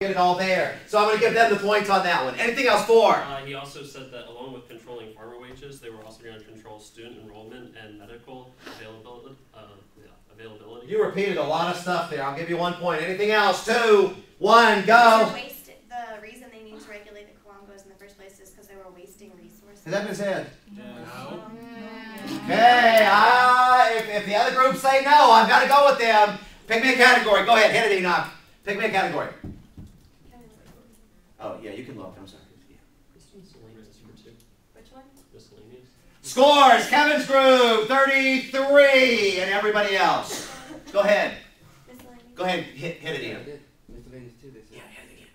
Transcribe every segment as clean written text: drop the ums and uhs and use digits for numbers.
Get it all there. So I'm going to give them the points on that one. Anything else for? He also said that along with controlling farmer wages, they were also going to control student enrollment and medical availability. You repeated a lot of stuff there. I'll give you 1 point. Anything else? 2, 1, go. The reason they need to regulate the Colombo's in the first place is because they were wasting resources. Has that been said? No. Okay, if the other groups say no, I've got to go with them. Pick me a category. Go ahead, hit it, Enoch. Pick me a category. Oh, yeah, you can look. I'm sorry. Yeah. Which one? Miscellaneous. Scores! Kevin's group, 33, and everybody else. Go ahead. Go ahead, hit it, Enoch. Yeah, hit it again.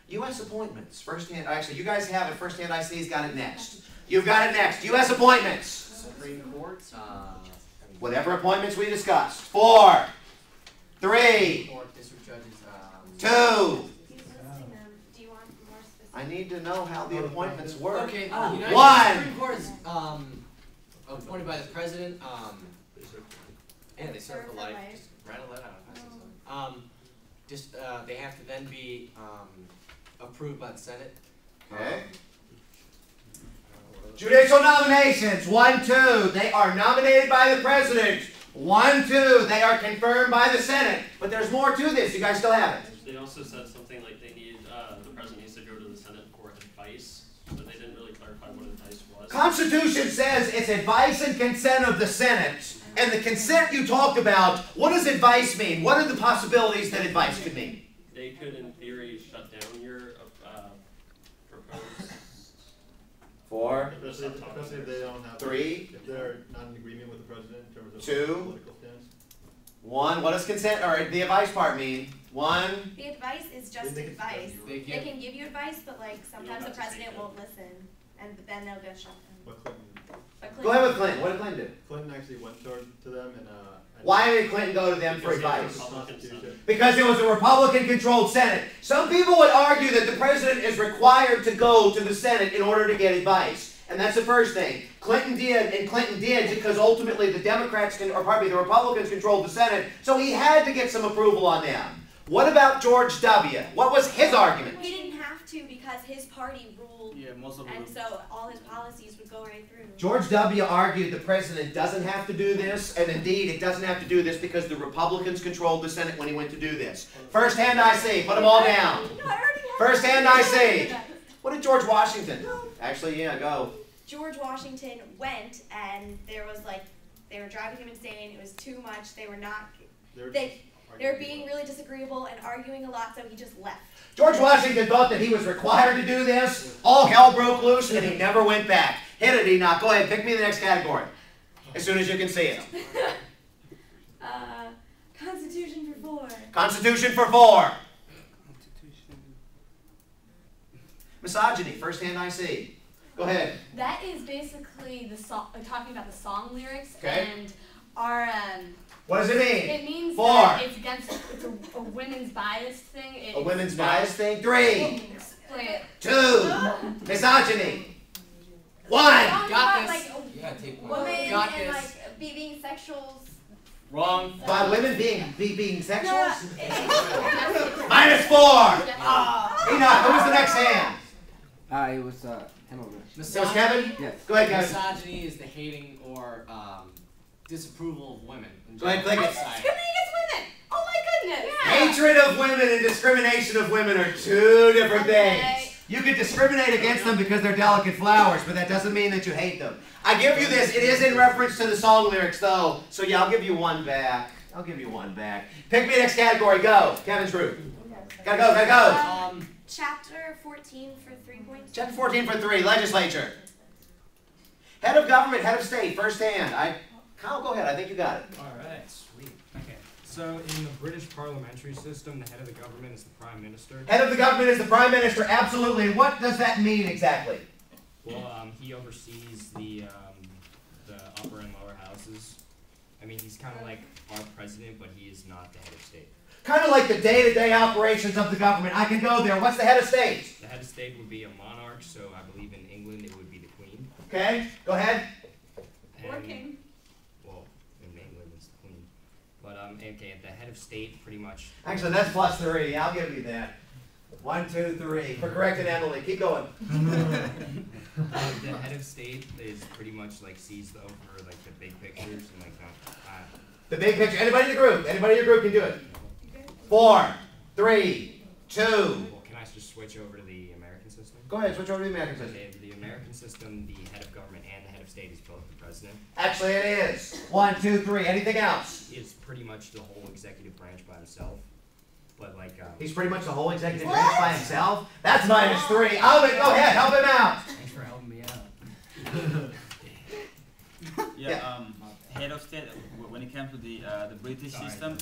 U.S. appointments, first-hand. Actually, you guys have it. First-hand IC's got it next. You've got it next. U.S. appointments. Supreme Court. Whatever appointments we discussed. 4, 3, Court, district judges. 2. I need to know how the appointments work. Okay. 1. Supreme Court is appointed by the president. And they serve for life. Just rattle that out. They have to then be approved by the Senate. Okay. Judicial nominations. 1, 2. They are nominated by the president. 1, 2. They are confirmed by the Senate. But there's more to this. You guys still have it. They also said something like they need the president needs to go to the Senate for advice, but they didn't really clarify what advice was. Constitution says it's advice and consent of the Senate. And the consent you talked about, what does advice mean? What are the possibilities that advice could mean? They could, in theory, shut down your proposed. 4. Especially if they don't have. 3. If they're not in agreement with the president in terms of 2. political stance. 1. What does consent or the advice part mean? 1. The advice is just advice. They can give you advice, but like sometimes the president won't listen, and then they'll go shut them. What Clinton? Go ahead with Clinton. What did Clinton do? Clinton actually went to them and. Why did Clinton go to them for advice? Constitution. Because it was a Republican-controlled Senate. Some people would argue that the president is required to go to the Senate in order to get advice. And that's the first thing. Clinton did because ultimately the the Republicans controlled the Senate, so he had to get some approval on them. What about George W.? What was his argument? He didn't have to because his party ruled, and so all his policies would go right through. George W. argued the president doesn't have to do this, and indeed it doesn't have to do this because the Republicans controlled the Senate when he went to do this. First hand IC, put them all down. First hand IC. What did George Washington? Actually, yeah, go. George Washington went, and there was like, they were driving him insane. It was too much. They were not. They were being really disagreeable and arguing a lot, so he just left. George Washington thought that he was required to do this. All hell broke loose, and he never went back. Hit it, Enoch. Go ahead. Pick me the next category. As soon as you can see it. Constitution for 4. Constitution for 4. Misogyny. First hand IC. Go ahead. That is basically the song, talking about the song lyrics, okay. And our. What does it mean? It means 4. that it's against a women's bias thing. A women's bias thing. 3. Explain it. 2. Misogyny. 1. Got this. Like, you gotta take 1. Women Got and this. like being sexuals. Wrong. By women being sexuals? No, -4. Enoch, who was the next hand? It was him over there. It was Kevin? Yes. Go ahead, Kevin. Misogyny is the hating or disapproval of women. Go ahead, click it. Discriminating against women. Oh my goodness. Yeah. Hatred of women and discrimination of women are 2 different things. You could discriminate against them because they're delicate flowers, but that doesn't mean that you hate them. I give you this. It is in reference to the song lyrics, though. So yeah, I'll give you 1 back. I'll give you 1 back. Pick me the next category. Go. Kevin's group. Gotta go. Gotta go. Chapter 14 for 3 points. Chapter 14 for 3. Legislature. Head of government. Head of state. First hand. Kyle, go ahead. I think you got it. All right. Sweet. Okay. So in the British parliamentary system, the head of the government is the Prime Minister. Head of the government is the Prime Minister. Absolutely. What does that mean exactly? Well, he oversees the upper and lower houses. I mean, he's kind of like our president, but he is not the head of state. Kind of like the day-to-day operations of the government. I can go there. What's the head of state? The head of state would be a monarch, so I believe in England it would be the Queen. Okay, go ahead. Or king. Well, in England it's the Queen. But okay, the head of state pretty much. Actually, that's +3. I'll give you that. 1, 2, 3. For correcting Emily. Keep going. The head of state is pretty much like sees over like the big pictures and like the big picture. Anybody in the group? Anybody in your group can do it. 4, 3, 2. Well, can I just switch over to the American system? Go ahead. Switch over to the American system. Okay, the American system, the head of government and the head of state is both the president. Actually, it is. 1, 2, 3. Anything else? It's pretty much the whole executive branch by himself. But like he's pretty much the whole executive branch by himself. That's -3. Alvin, go ahead. Help him out. Thanks for helping me out. Head of state. When it comes to the British system,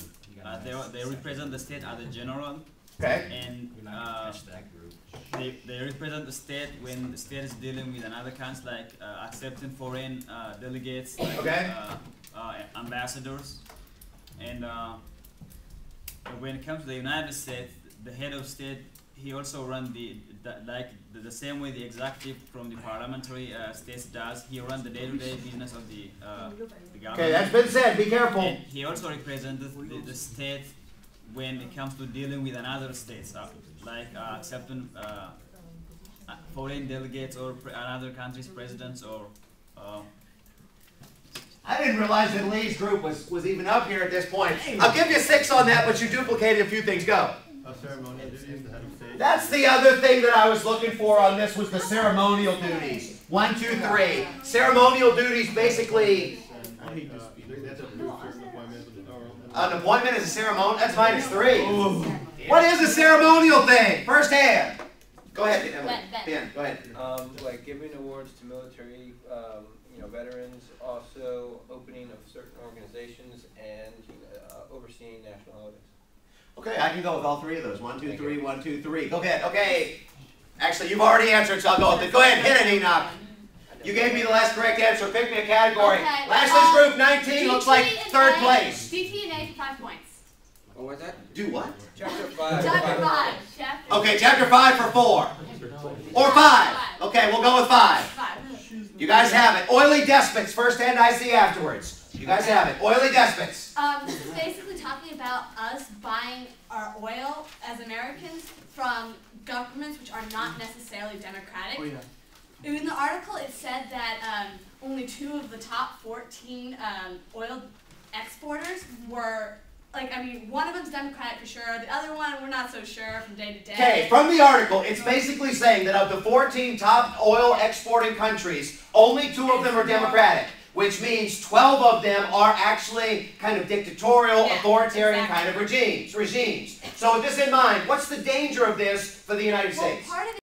they represent the state as a general. Okay. And that group. they represent the state when the state is dealing with another country, like accepting foreign delegates, like ambassadors. And when it comes to the United States, the head of state, he also runs the same way the executive from the parliamentary states does. He runs the day-to-day business of the government. Okay, that's been said. Be careful. And he also represents the state when it comes to dealing with another states, like accepting foreign delegates or another country's presidents or. I didn't realize that Lee's group was even up here at this point. I'll give you 6 on that, but you duplicated a few things. Go. Ceremonial duties, the head of state. That's the other thing that I was looking for on this was the ceremonial duties. 1, 2, 3. Ceremonial duties basically. An appointment is a ceremony. That's -3. Ooh. What is a ceremonial thing? First hand. Go ahead, Emily. Ben, go ahead. Like giving awards to military, veterans, also opening of certain organizations, and overseeing national holidays. Okay, I can go with all 3 of those. 1, 2, 3. 1, 2, 3. Go ahead. Okay. Actually, you've already answered, so I'll go with it. Go ahead, hit it, Enoch. You gave me the last correct answer. Pick me a category. Okay. Lashley's group 19 looks like 3rd place. DT and A for 5 points. What was that? Do what? Chapter 5. Chapter 5. Chapter Okay, chapter 5 for 4. Or 5. Okay, we'll go with 5. 5. You guys have it. Oily despots. First hand I see afterwards. You guys have it. Oily despots. This is basically talking about us buying our oil as Americans from governments which are not necessarily democratic. Oh, yeah. In the article, it said that only 2 of the top 14 oil exporters were, one of them's Democratic for sure, the other one we're not so sure from day to day. Okay, from the article, it's basically saying that of the 14 top oil exporting countries, only 2 of them are Democratic, which means 12 of them are actually kind of dictatorial, authoritarian kind of regimes. So with this in mind, what's the danger of this for the United States? Part of